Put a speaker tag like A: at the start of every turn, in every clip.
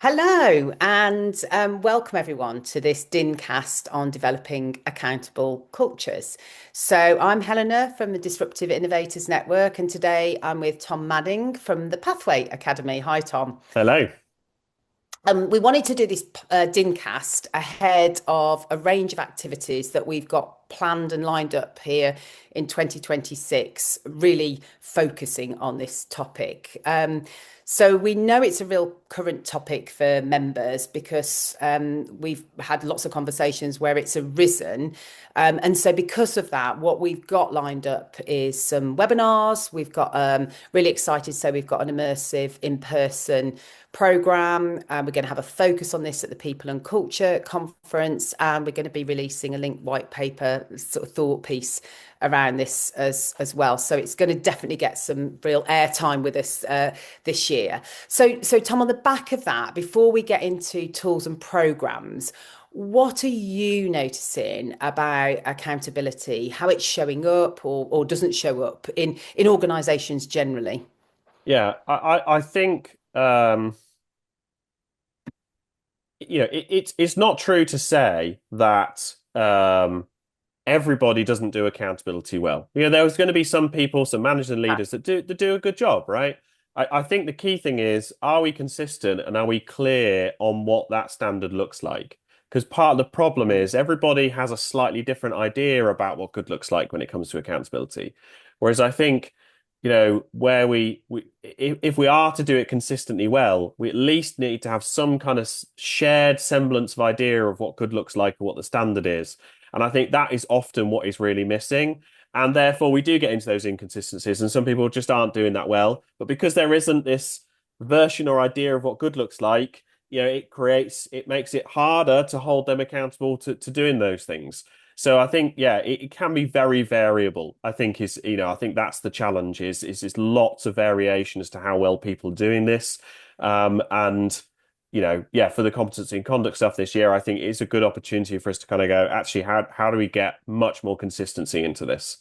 A: Hello, and welcome everyone to this DINCast on developing accountable cultures. So, I'm Helena from the Disruptive Innovators Network, and today I'm with Tom Manning from the Pathway Academy. Hi, Tom.
B: Hello.
A: We wanted to do this DINCast ahead of a range of activities that we've got planned and lined up here in 2026, really focusing on this topic. So we know it's a real current topic for members because we've had lots of conversations where it's arisen. And so because of that, what we've got lined up is some webinars. We've got really excited. So we've got an immersive in-person program. We're going to have a focus on this at the People and Culture Conference, and we're going to be releasing a linked white paper sort of thought piece around this as well. So it's going to definitely get some real airtime with us this year. So Tom, on the back of that, before we get into tools and programs, what are you noticing about accountability, how it's showing up or doesn't show up in organizations generally?
B: Yeah, I think it's not true to say that everybody doesn't do accountability well. There's going to be some people, some managers and leaders that do a good job, right? I think the key thing is, are we consistent and are we clear on what that standard looks like? Because part of the problem is everybody has a slightly different idea about what good looks like when it comes to accountability. Whereas I think, where if we are to do it consistently well, we at least need to have some kind of shared semblance of idea of what good looks like or what the standard is. And I think that is often what is really missing. And therefore, we do get into those inconsistencies, and some people just aren't doing that well. But because there isn't this version or idea of what good looks like, it makes it harder to hold them accountable to doing those things. So I think, yeah, it can be very variable. I think that's the challenge is there's lots of variation as to how well people are doing this. And yeah, for the competency and conduct stuff this year, I think it's a good opportunity for us to kind of go, actually, how do we get much more consistency into this?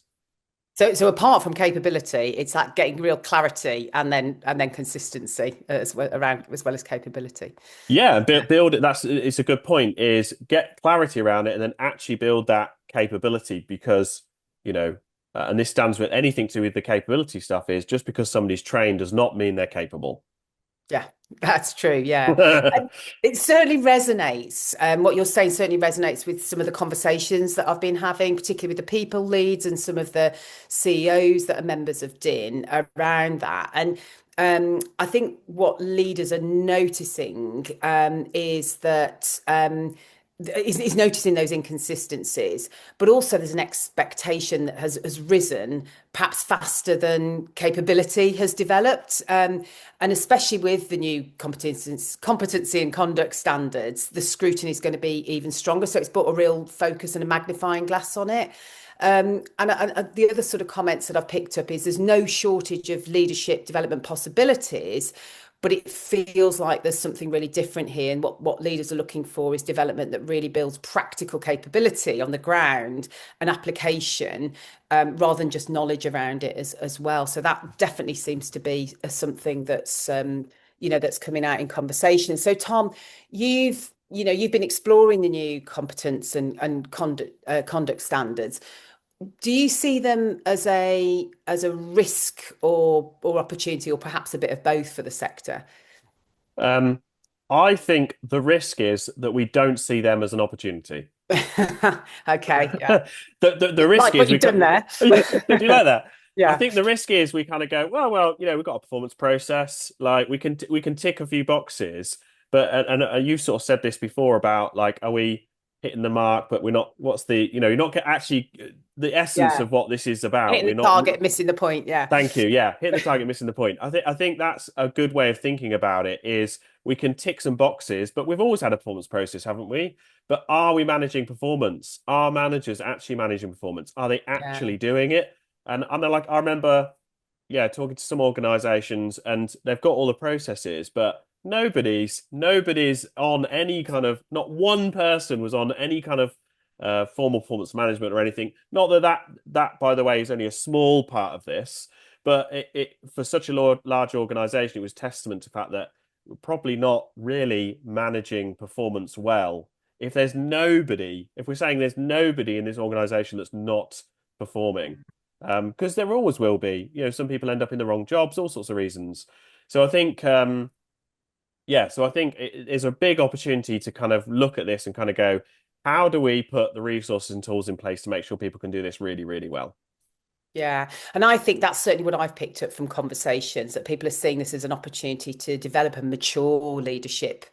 A: So apart from capability, it's that getting real clarity and then consistency around as well as capability.
B: Yeah, build it. It's a good point. Is get clarity around it and then actually build that capability because and this stands with anything to do with the capability stuff is just because somebody's trained does not mean they're capable.
A: Yeah, that's true. Yeah. And it certainly resonates. What you're saying certainly resonates with some of the conversations that I've been having, particularly with the people leads and some of the CEOs that are members of DIN around that. And I think what leaders are noticing is that is noticing those inconsistencies, but also there's an expectation that has risen perhaps faster than capability has developed. And especially with the new competency and conduct standards, the scrutiny is going to be even stronger. So it's put a real focus and a magnifying glass on it. And the other sort of comments that I've picked up is there's no shortage of leadership development possibilities, but it feels like there's something really different here. And what leaders are looking for is development that really builds practical capability on the ground and application rather than just knowledge around it as well. So that definitely seems to be something that's coming out in conversation. So Tom, you've been exploring the new competence and conduct standards. Do you see them as a risk or opportunity, or perhaps a bit of both for the sector?
B: Um, I think the risk is that we don't see them as an opportunity.
A: Okay, yeah.
B: The risk
A: Like
B: is
A: what you've done there.
B: do you like that? I
A: Yeah,
B: think the risk is we kind of go, well, we've got a performance process, like we can tick a few boxes, but and you sort of said this before about like, are we hitting the mark, but we're not. What's you're not actually the essence
A: yeah.
B: of what this is about.
A: Hitting
B: We're
A: the
B: not.
A: target, missing the point. Yeah,
B: Thank you. Yeah, hitting the target, missing the point. I think that's a good way of thinking about it is we can tick some boxes, but we've always had a performance process, haven't we? But are we managing performance? Are managers actually managing performance? Are they
A: yeah,
B: actually doing it? And like I remember, yeah, talking to some organizations and they've got all the processes, but nobody's on any kind of not one person was on any kind of formal performance management or anything. Not that by the way is only a small part of this, but it for such a large organization, it was testament to the fact that probably not really managing performance well if there's nobody, if we're saying there's nobody in this organization that's not performing. Because there always will be, some people end up in the wrong jobs, all sorts of reasons. So I think, so I think it is a big opportunity to kind of look at this and kind of go, how do we put the resources and tools in place to make sure people can do this really, really well?
A: Yeah. And I think that's certainly what I've picked up from conversations that people are seeing this as an opportunity to develop a mature leadership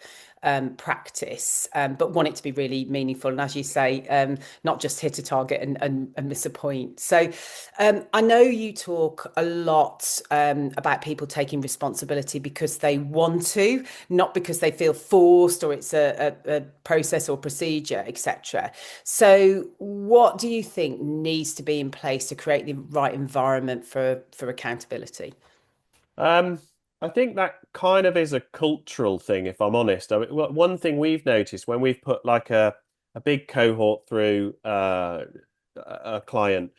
A: practice, but want it to be really meaningful. And as you say, not just hit a target and miss a point. So I know you talk a lot about people taking responsibility because they want to, not because they feel forced or it's a process or procedure, etc. So, what do you think needs to be in place to create the right environment for accountability?
B: Um, I think that kind of is a cultural thing, if I'm honest. I mean, one thing we've noticed when we've put like a big cohort through a client,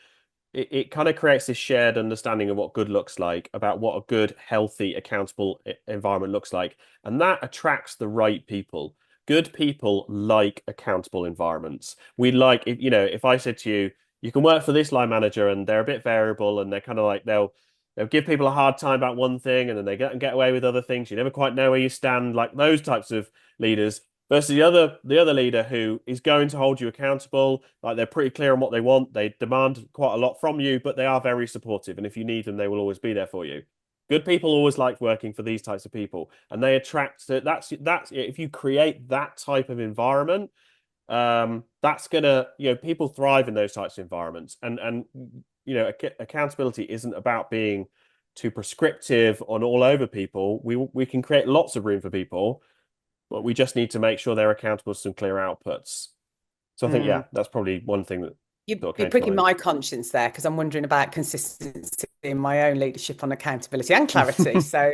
B: it kind of creates this shared understanding of what good looks like, about what a good, healthy, accountable environment looks like. And that attracts the right people. Good people like accountable environments. We like, if I said to you, you can work for this line manager and they're a bit variable and they're kind of like, they'll give people a hard time about one thing and then they get away with other things. You never quite know where you stand, like those types of leaders versus the other leader who is going to hold you accountable. Like they're pretty clear on what they want. They demand quite a lot from you, but they are very supportive. And if you need them, they will always be there for you. Good people always like working for these types of people, and they attract. That's if you create that type of environment, that's gonna people thrive in those types of environments, and accountability isn't about being too prescriptive on all over people. We can create lots of room for people, but we just need to make sure they're accountable to some clear outputs. So I think,
A: Mm.
B: yeah, that's probably one thing that sort of
A: You're
B: came to
A: pricking
B: mind.
A: my conscience there because I'm wondering about consistency in my own leadership on accountability and clarity. So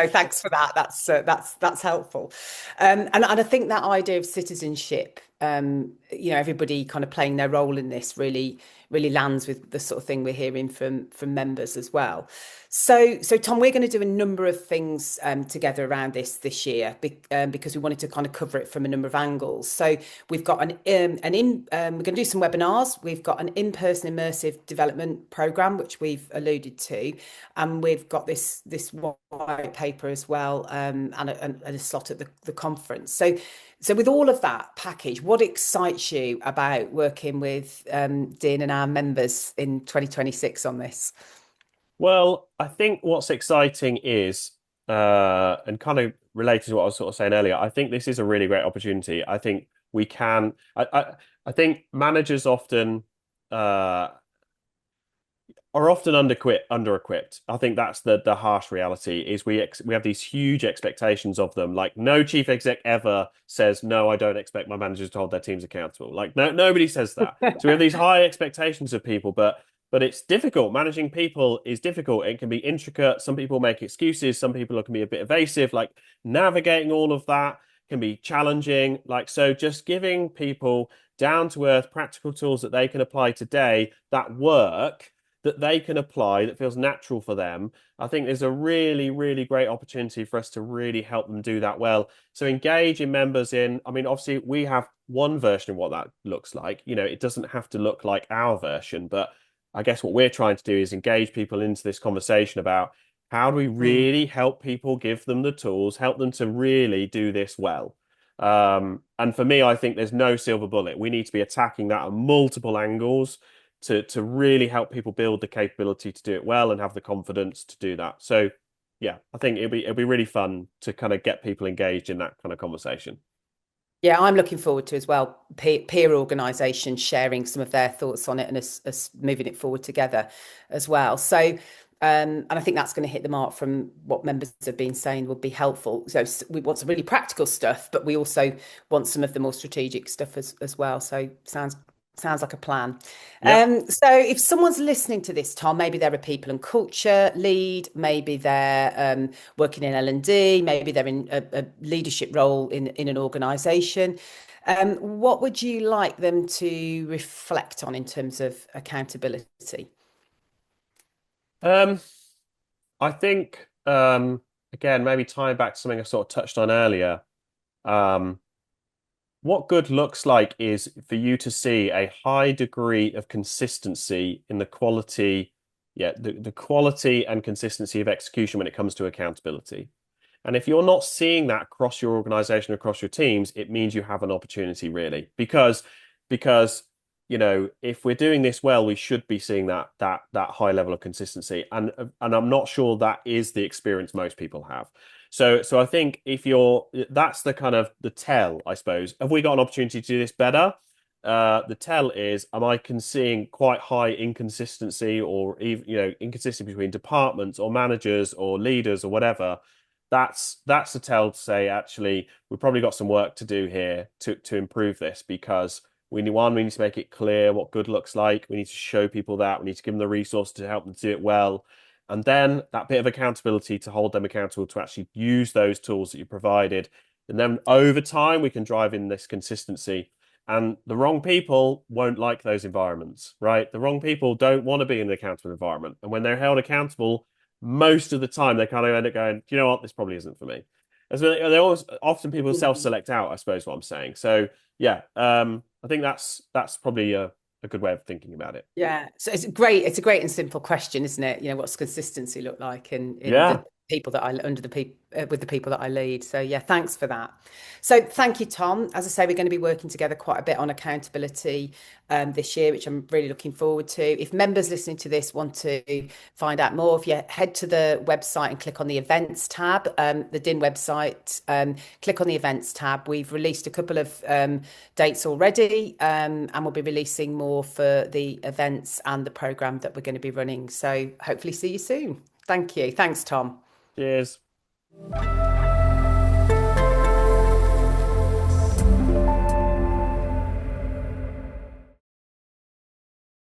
A: thanks for that. That's helpful. And I think that idea of citizenship, everybody kind of playing their role in this really lands with the sort of thing we're hearing from members as well. So Tom, we're going to do a number of things together around this year because we wanted to kind of cover it from a number of angles. So we've got we're going to do some webinars. We've got an in-person immersive development program, which we've alluded to, and we've got this white paper as well, and a slot at the conference. So with all of that package, what excites you about working with Dean and our members in 2026 on this?
B: Well, I think what's exciting is, and kind of related to what I was sort of saying earlier, I think this is a really great opportunity. I think we can, I think managers often, are often under-equipped. I think that's the harsh reality is we have these huge expectations of them. Like no chief exec ever says, no, I don't expect my managers to hold their teams accountable. Like nobody says that. So we have these high expectations of people, but it's difficult. Managing people is difficult. It can be intricate. Some people make excuses. Some people can be a bit evasive. Like navigating all of that can be challenging. Like so just giving people down to earth practical tools that they can apply today that work that they can apply that feels natural for them. I think there's a really, really great opportunity for us to really help them do that well. So engaging members in, I mean, obviously we have one version of what that looks like. It doesn't have to look like our version, but I guess what we're trying to do is engage people into this conversation about how do we
A: Mm.
B: really help people, give them the tools, help them to really do this well. And for me, I think there's no silver bullet. We need to be attacking that at multiple angles to really help people build the capability to do it well and have the confidence to do that. So yeah, I think it'll be really fun to kind of get people engaged in that kind of conversation.
A: Yeah, I'm looking forward to as well peer organisations sharing some of their thoughts on it and us moving it forward together as well. So, and I think that's going to hit the mark from what members have been saying would be helpful. So we want some really practical stuff, but we also want some of the more strategic stuff as well. So sounds like a plan.
B: Yep.
A: So if someone's listening to this, Tom, maybe they're a people and culture lead, maybe they're working in L&D, maybe they're in a leadership role in an organisation. What would you like them to reflect on in terms of accountability?
B: Um, I think again, maybe tying back to something I sort of touched on earlier, um, what good looks like is for you to see a high degree of consistency in the quality, yeah, the quality and consistency of execution when it comes to accountability. And if you're not seeing that across your organization, across your teams, it means you have an opportunity really. Because if we're doing this well, we should be seeing that high level of consistency. And I'm not sure that is the experience most people have. So I think if you're that's the kind of the tell, I suppose. Have we got an opportunity to do this better? The tell is, am I seeing quite high inconsistency or even, inconsistency between departments or managers or leaders or whatever? That's a tell to say, actually, we've probably got some work to do here to improve this because we need to make it clear what good looks like. We need to show people that. We need to give them the resource to help them do it well. And then that bit of accountability to hold them accountable to actually use those tools that you provided. And then over time, we can drive in this consistency. And the wrong people won't like those environments, right? The wrong people don't want to be in an accountable environment. And when they're held accountable, most of the time they kind of end up going, do you know what? This probably isn't for me. And so they always often people
A: Mm.
B: self-select out, I suppose what I'm saying. So yeah, I think that's probably a good way of thinking about it.
A: Yeah, so it's great. It's a great and simple question, isn't it? What's consistency look like in
B: Yeah.
A: the people that I under the people with the people that I lead. So yeah, thanks for that. So thank you, Tom. As I say, we're going to be working together quite a bit on accountability this year, which I'm really looking forward to. If members listening to this want to find out more, if you head to the website and click on the events tab, the DIN website, click on the events tab. We've released a couple of dates already, and we'll be releasing more for the events and the program that we're going to be running. So hopefully see you soon. Thank you. Thanks, Tom.
B: Cheers.